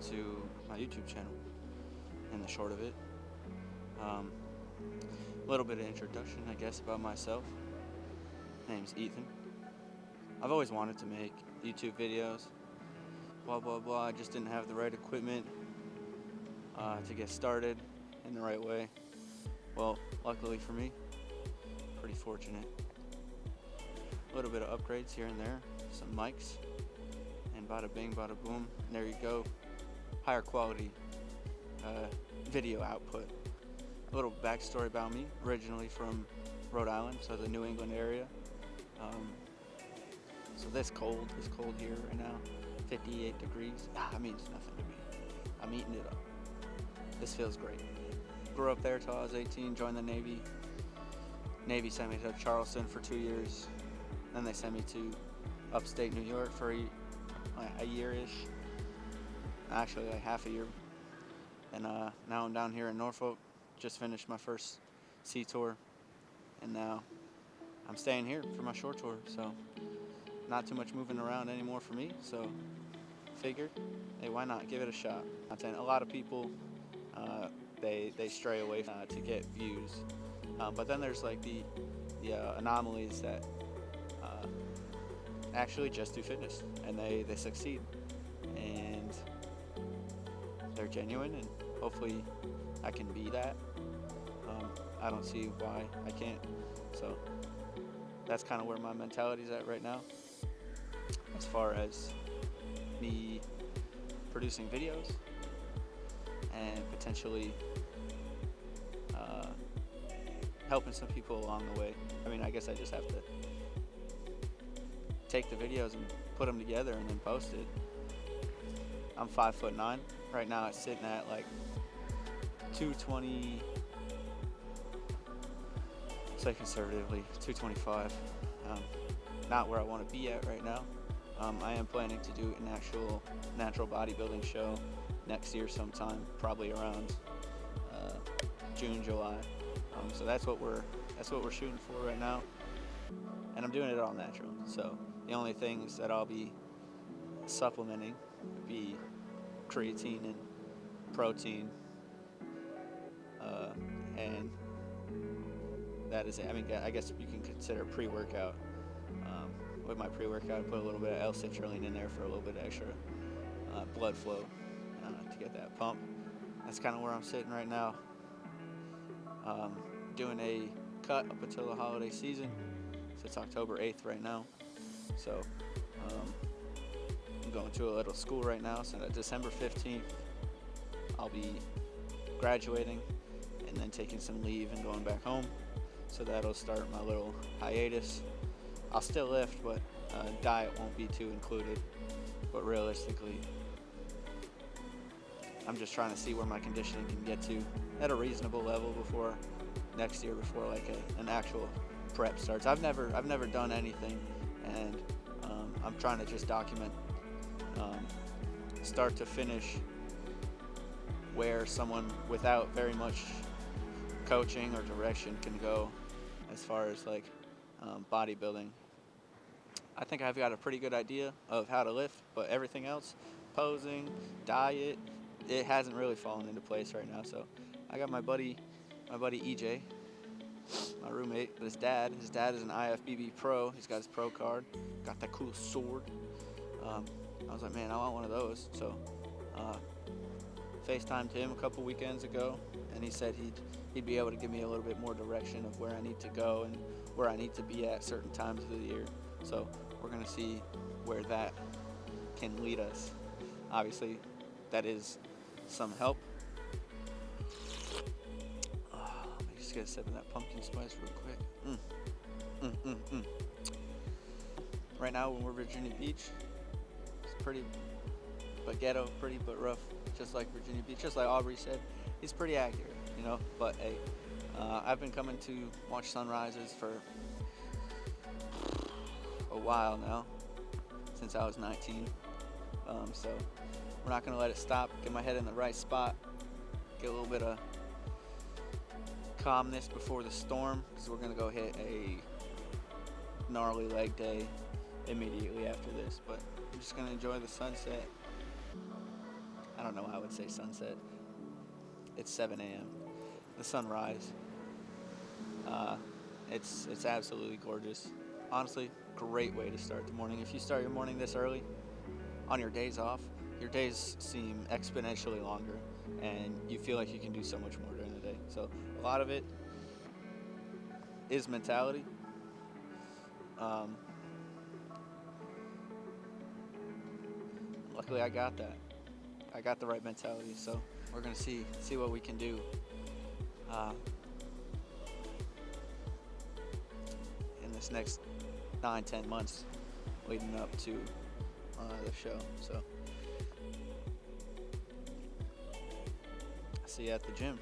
to my YouTube channel and the short of it. A little bit of introduction, I guess, about myself. My name's Ethan. I've always wanted to make YouTube videos, blah blah blah. I just didn't have the right equipment to get started in the right way. Well, luckily for me, pretty fortunate. A little bit of upgrades here and there, some mics, and bada bing, bada boom, and there you go. Higher quality video output. A little backstory about me, originally from Rhode Island, so the New England area. So this cold here right now, 58 degrees. That means nothing to me. I'm eating it up. This feels great. Grew up there till I was 18, joined the Navy. Navy sent me to Charleston for 2 years. Then they sent me to upstate New York for a year-ish. Actually, like half a year. And now I'm down here in Norfolk. Just finished my first sea tour. And now I'm staying here for my short tour. So not too much moving around anymore for me. So figured, hey, why not? Give it a shot. A lot of people, they stray away to get views. But then there's like the anomalies that actually just do fitness and they succeed and they're genuine, and hopefully I can be that. I don't see why I can't. So that's kind of where my mentality's at right now as far as me producing videos and potentially helping some people along the way. I mean, I guess I just have to take the videos and put them together and then post it. I'm 5'9". Right now it's sitting at like 220, say conservatively, 225. Not where I want to be at right now. I am planning to do an actual natural bodybuilding show next year sometime, probably around June, July. So that's what we're shooting for right now, and I'm doing it all natural. So the only things that I'll be supplementing would be creatine and protein, and that is it. I mean, I guess you can consider pre-workout. With my pre-workout, I put a little bit of L-citrulline in there for a little bit of extra blood flow to get that pump. That's kind of where I'm sitting right now. Doing a cut up until the holiday season. So it's October 8th right now. So I'm going to a little school right now. So December 15th, I'll be graduating and then taking some leave and going back home. So that'll start my little hiatus. I'll still lift, but diet won't be too included. But realistically, I'm just trying to see where my conditioning can get to at a reasonable level before next year, before like an actual prep starts. I've never done anything, and I'm trying to just document start to finish where someone without very much coaching or direction can go as far as like bodybuilding. I think I've got a pretty good idea of how to lift, but everything else, posing, diet, it hasn't really fallen into place right now. So I got my buddy EJ, my roommate, but his dad is an IFBB pro. He's got his pro card, got that cool sword. I was like, man, I want one of those. So FaceTimed him a couple weekends ago, and he said he'd be able to give me a little bit more direction of where I need to go and where I need to be at certain times of the year. So we're gonna see where that can lead us. Obviously, that is some help. Let me just get a sip of that pumpkin spice real quick. Right now, when we're Virginia Beach, it's pretty but ghetto, pretty but rough, just like Virginia Beach. Just like Aubrey said, it's pretty accurate, you know. But hey, I've been coming to watch sunrises for a while now, since I was 19. So we're not gonna let it stop. Get my head in the right spot. Get a little bit of calmness before the storm, because we're gonna go hit a gnarly leg day immediately after this. But I'm just gonna enjoy the sunset. I don't know how I would say sunset. It's 7 a.m. The sunrise. It's absolutely gorgeous. Honestly, great way to start the morning. If you start your morning this early, on your days off, your days seem exponentially longer, and you feel like you can do so much more during the day. So a lot of it is mentality. Um, Luckily, I got that. I got the right mentality. So we're gonna see what we can do. In this next 9-10 months leading up to the show. So I see you at the gym.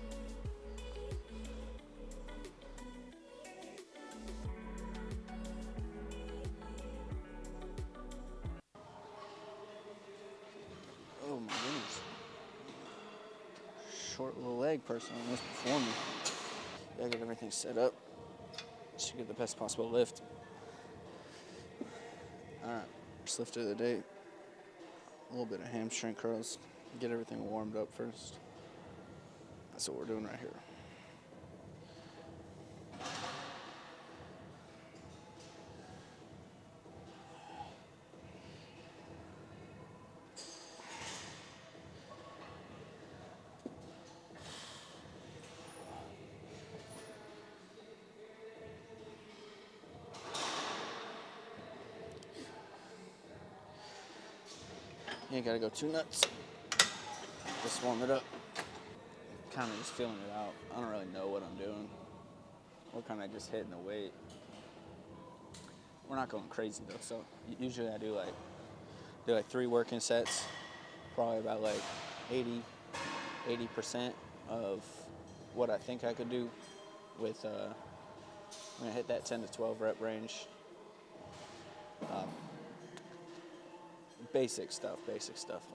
Oh my goodness. Short little leg person on this before me. Gotta get everything set up. Should get the best possible lift. Alright, first lift of the day. A little bit of hamstring curls. Get everything warmed up first. That's what we're doing right here. You ain't gotta go too nuts. Just warm it up. Kind of just feeling it out. I don't really know what I'm doing. We're kind of just hitting the weight. We're not going crazy though. So usually I do like 3 working sets, probably about like 80% of what I think I could do. With I'm gonna hit that 10 to 12 rep range. Basic stuff.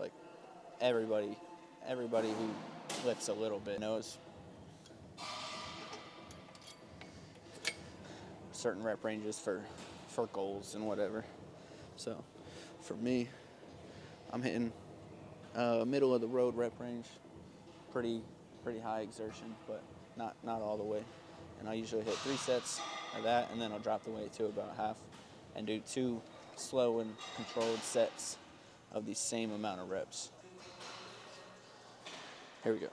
Like everybody who lifts a little bit knows certain rep ranges for goals and whatever. So for me, I'm hitting middle of the road rep range, pretty high exertion, but not all the way. And I usually hit 3 sets of that, and then I'll drop the weight to about half and do 2 slow and controlled sets of the same amount of reps. Here we go.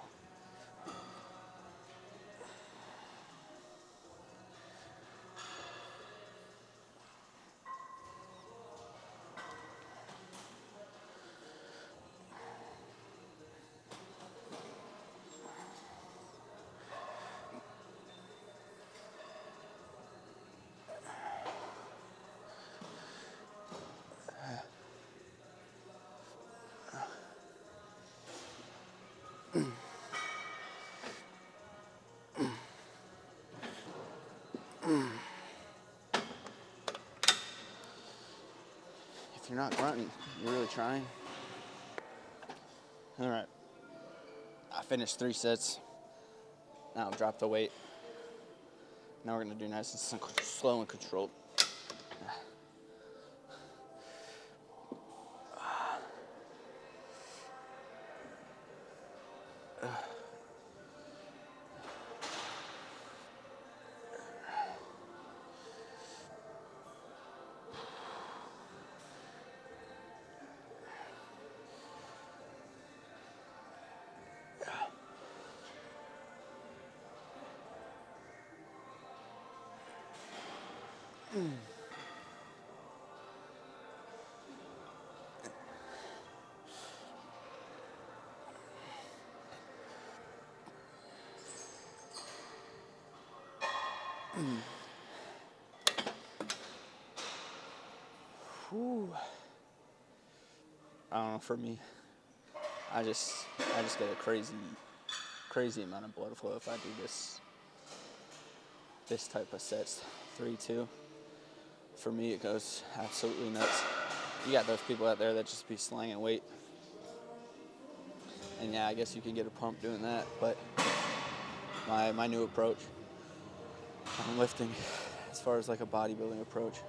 If you're not grunting, you're really trying. All right. I finished 3 sets. Now I'll drop the weight. Now we're gonna do nice and slow and controlled. Whew. I don't know, for me, I just get a crazy amount of blood flow if I do this type of sets. 3-2. For me, it goes absolutely nuts. You got those people out there that just be slanging weight. And yeah, I guess you could get a pump doing that, but my new approach, I'm lifting as far as like a bodybuilding approach.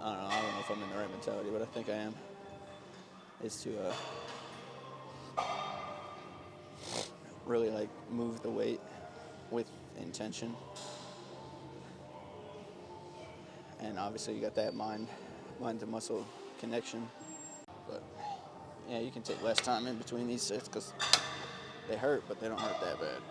I don't know if I'm in the right mentality, but I think I am, is to really like move the weight with intention. And obviously you got that mind to muscle connection. But yeah, you can take less time in between these sets because they hurt, but they don't hurt that bad.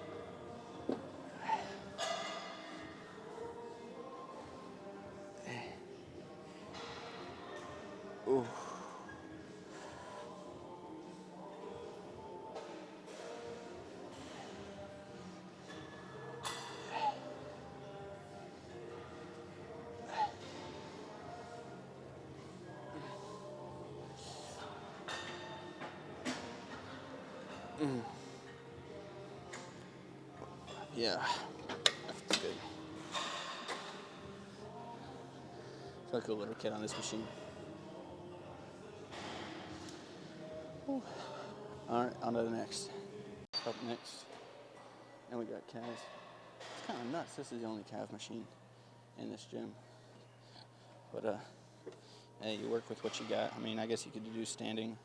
Ooh. Yeah, that's good. I feel like a little kid on this machine. Ooh. All right, on to the next. Up next, and we got calves. It's kind of nuts. This is the only calf machine in this gym. But hey, you work with what you got. I mean, I guess you could do standing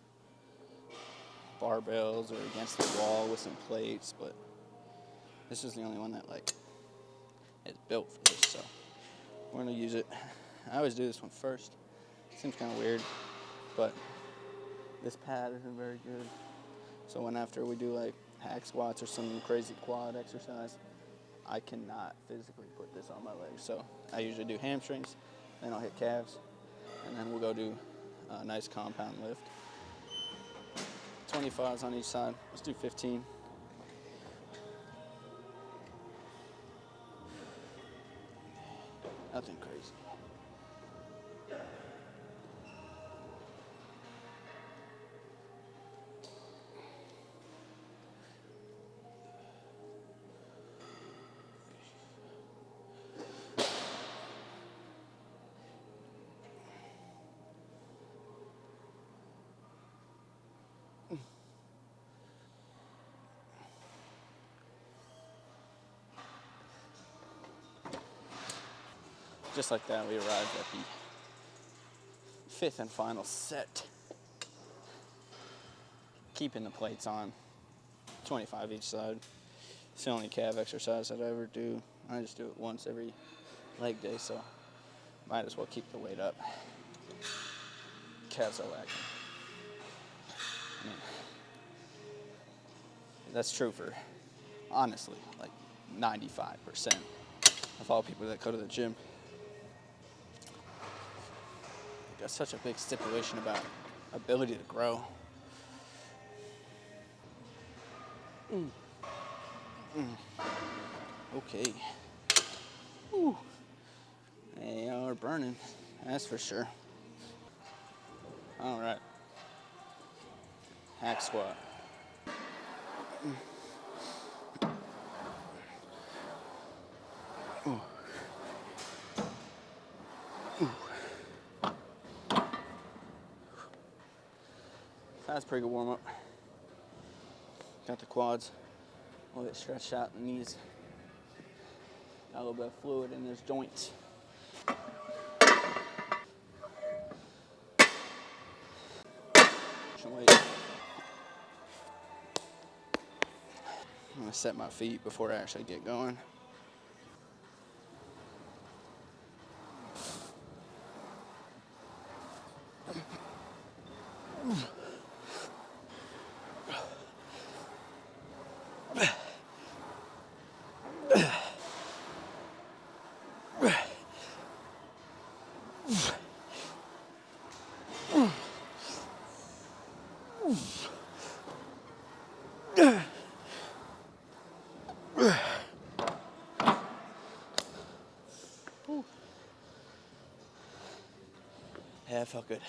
barbells or against the wall with some plates, but this is the only one that like is built for this, so we're gonna use it. I always do this one first. Seems kind of weird, but this pad isn't very good. So when after we do like hack squats or some crazy quad exercise, I cannot physically put this on my legs. So I usually do hamstrings, then I'll hit calves, and then we'll go do a nice compound lift. 25s on each side. Let's do 15. Nothing crazy. Just like that, we arrived at the fifth and final set. Keeping the plates on, 25 each side. It's the only calf exercise that I ever do. I just do it once every leg day, so might as well keep the weight up. Calves are lacking. I mean, that's true for, honestly, like 95% of all people that go to the gym. Got such a big stipulation about ability to grow. Okay. Ooh. They are burning, that's for sure. All right. Hack squat. Ooh. That's a pretty good warm up. Got the quads a little bit stretched out, the knees. Got a little bit of fluid in those joints. Weight. I'm gonna set my feet before I actually get going. Yeah, it felt good.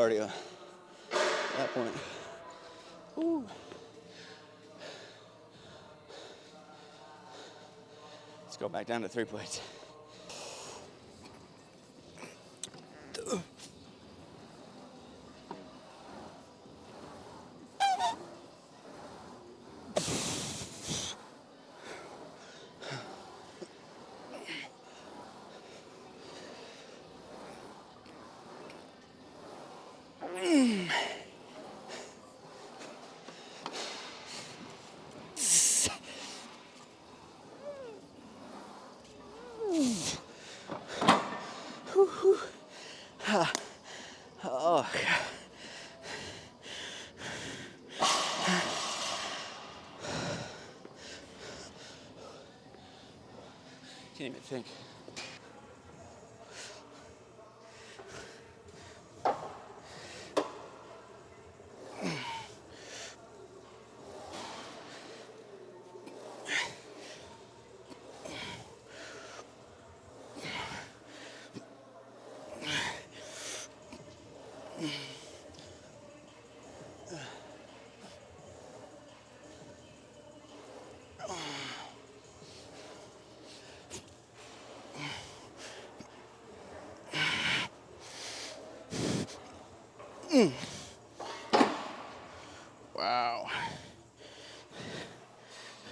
cardio at that point. Ooh. Let's go back down to 3 plates. Oh, God. Can't even think. Wow.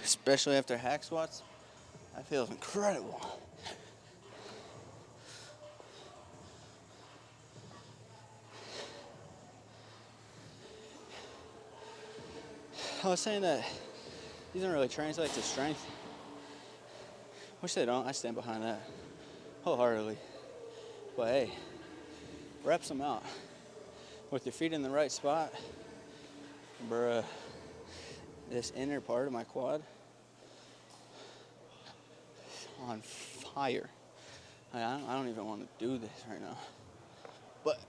Especially after hack squats, that feels incredible. I was saying that these don't really translate to strength. Which they don't. I stand behind that wholeheartedly. But hey, reps them out. With your feet in the right spot, bruh, this inner part of my quad on fire. I don't even want to do this right now. But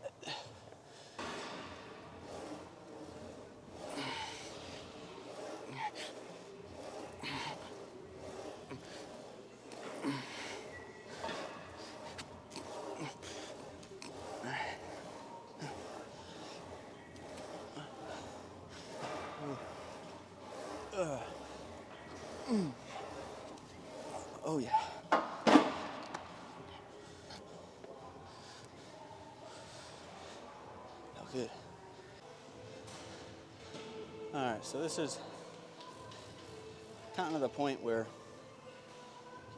oh yeah. Good. Alright, so this is kind of the point where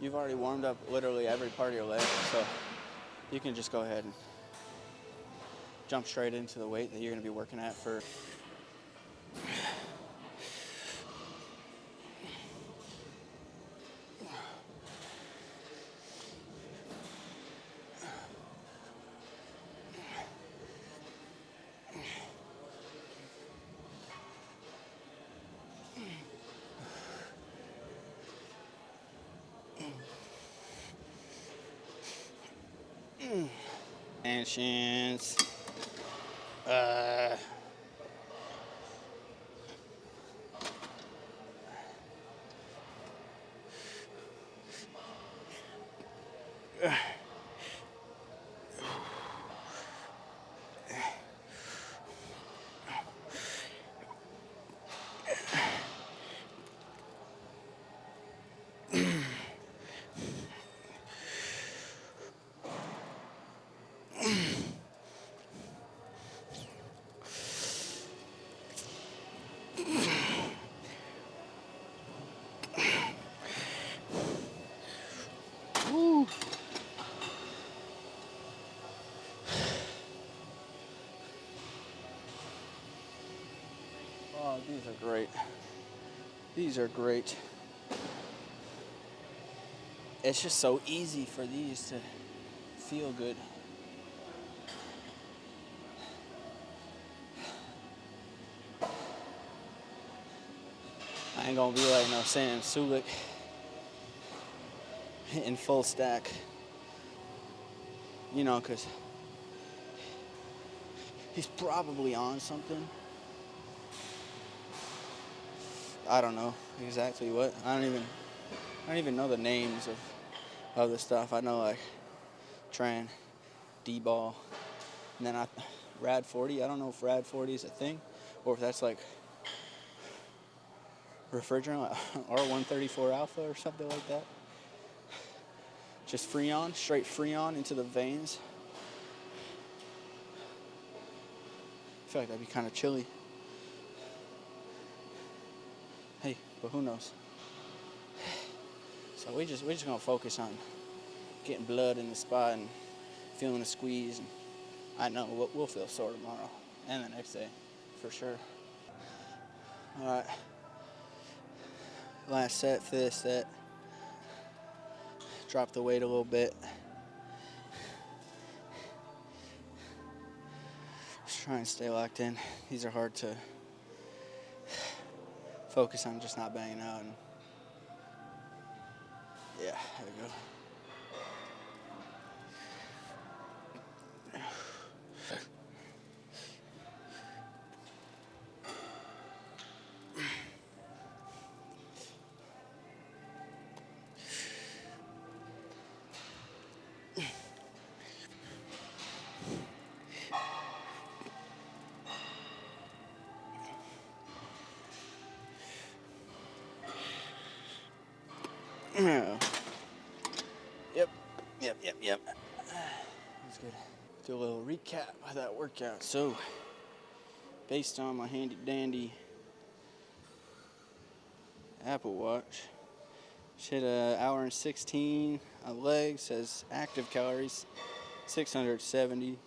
you've already warmed up literally every part of your leg, so you can just go ahead and jump straight into the weight that you're going to be working at for expansions. Oh, these are great. These are great. It's just so easy for these to feel good. I ain't gonna be like no Sam Sulik in full stack, you know, because he's probably on something. I don't know exactly what. I don't even know the names of the stuff. I know like tran, D-ball, and then Rad 40. I don't know if Rad 40 is a thing, or if that's like refrigerant, like R134 alpha or something like that. Just Freon, straight Freon into the veins. I feel like that'd be kind of chilly. Hey, but who knows? So we just gonna focus on getting blood in the spot and feeling the squeeze. And I know we'll feel sore tomorrow and the next day, for sure. All right. Last set for this set. Drop the weight a little bit. Just try and stay locked in. These are hard to focus on, just not banging out. And yeah, there we go. Yep. That's good. Do a little recap of that workout. So, based on my handy dandy Apple Watch, hit an hour and 16 on legs. Says active calories 670,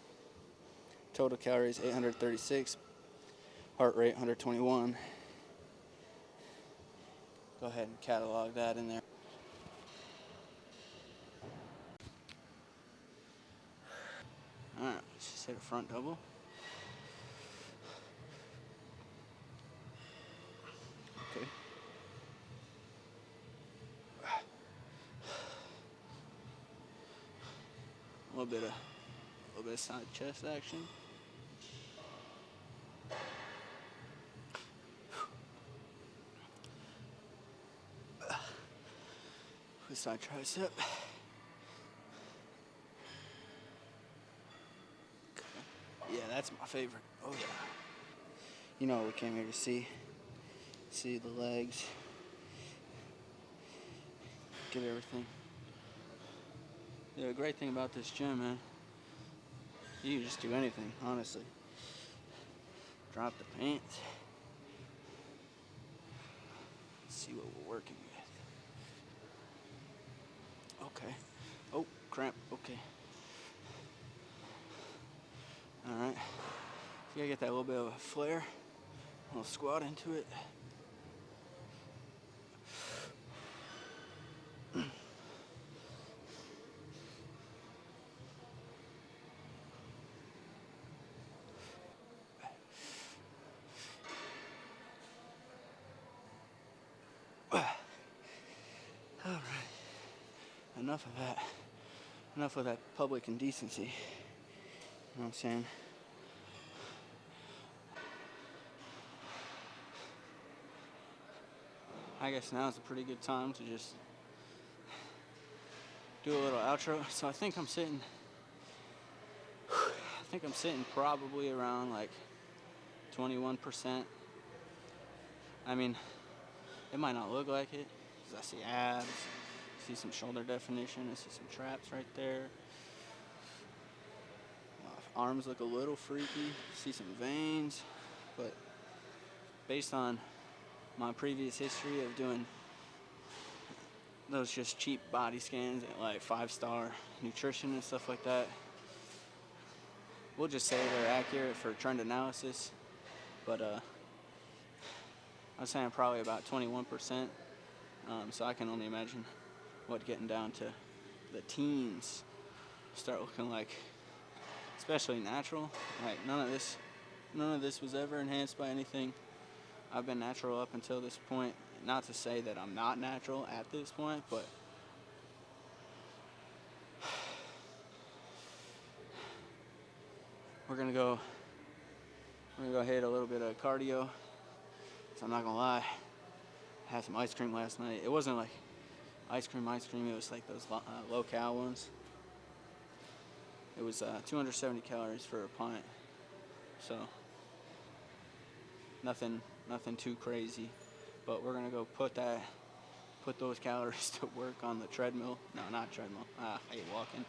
total calories 836, heart rate 121. Go ahead and catalog that in there. Alright, let's just hit a front double. Okay. A little bit of side chest action. With side tricep. Yeah, that's my favorite. Oh yeah. You know what we came here to see. See the legs. Get everything. Yeah, the great thing about this gym, man, you can just do anything, honestly. Drop the pants. Let's see what we're working with. Okay. Oh, cramp. Okay. Alright. You gotta get that little bit of a flare. A little squat into it. Alright. Enough of that. Enough of that public indecency. You know what I'm saying? I guess now is a pretty good time to just do a little outro. So I think I'm sitting probably around like 21%. I mean, it might not look like it, because I see abs, I see some shoulder definition, I see some traps right there. Arms look a little freaky, see some veins, but based on my previous history of doing those just cheap body scans at like 5-star nutrition and stuff like that, we'll just say they're accurate for trend analysis. But I'm saying probably about 21%. So I can only imagine what getting down to the teens start looking like, especially natural. Like none of this was ever enhanced by anything. I've been natural up until this point. Not to say that I'm not natural at this point, but we're gonna go hit a little bit of cardio. So I'm not gonna lie, I had some ice cream last night. It wasn't like ice cream. It was like those low-cal ones. It was 270 calories for a pint. So nothing too crazy. But we're gonna go put those calories to work on the treadmill. No, not treadmill. I hate walking.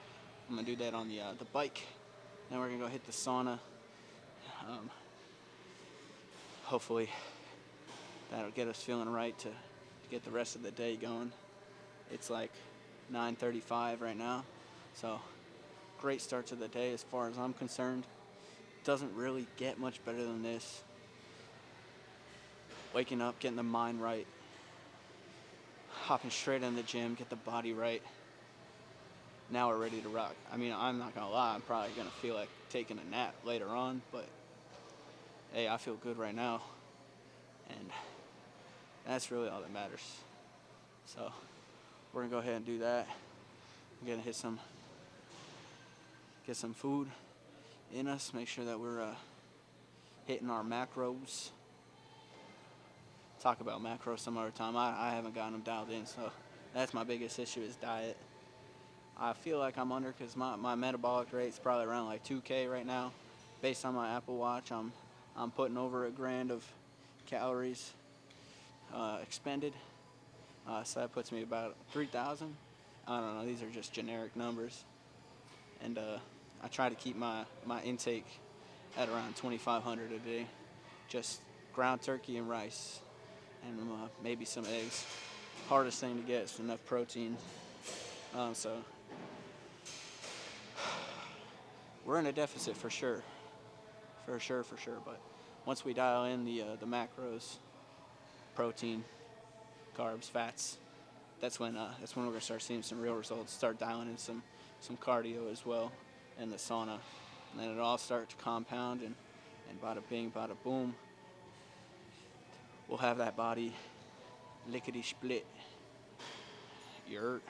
I'm gonna do that on the bike. Then we're gonna go hit the sauna. Hopefully that'll get us feeling right to get the rest of the day going. It's like 9:35 right now, so great start to the day as far as I'm concerned. Doesn't really get much better than this. Waking up, getting the mind right, hopping straight in the gym, get the body right. Now we're ready to rock. I mean, I'm not gonna lie, I'm probably gonna feel like taking a nap later on, but hey, I feel good right now, and that's really all that matters. So we're gonna go ahead and do that. We're gonna get some food in us, make sure that we're hitting our macros. Talk about macros some other time. I haven't gotten them dialed in, so that's my biggest issue is diet. I feel like I'm under because my metabolic rate's probably around like 2K right now. Based on my Apple Watch, I'm putting over 1,000 of calories expended. So that puts me about 3,000. I don't know. These are just generic numbers. And I try to keep my intake at around 2,500 a day. Just ground turkey and rice. And maybe some eggs. Hardest thing to get is enough protein. So we're in a deficit for sure. For sure. But once we dial in the macros, protein, carbs, fats, that's when we're gonna start seeing some real results. Start dialing in some cardio as well, and the sauna, and then it all start to compound and bada bing, bada boom. We'll have that body lickety split. Yurt.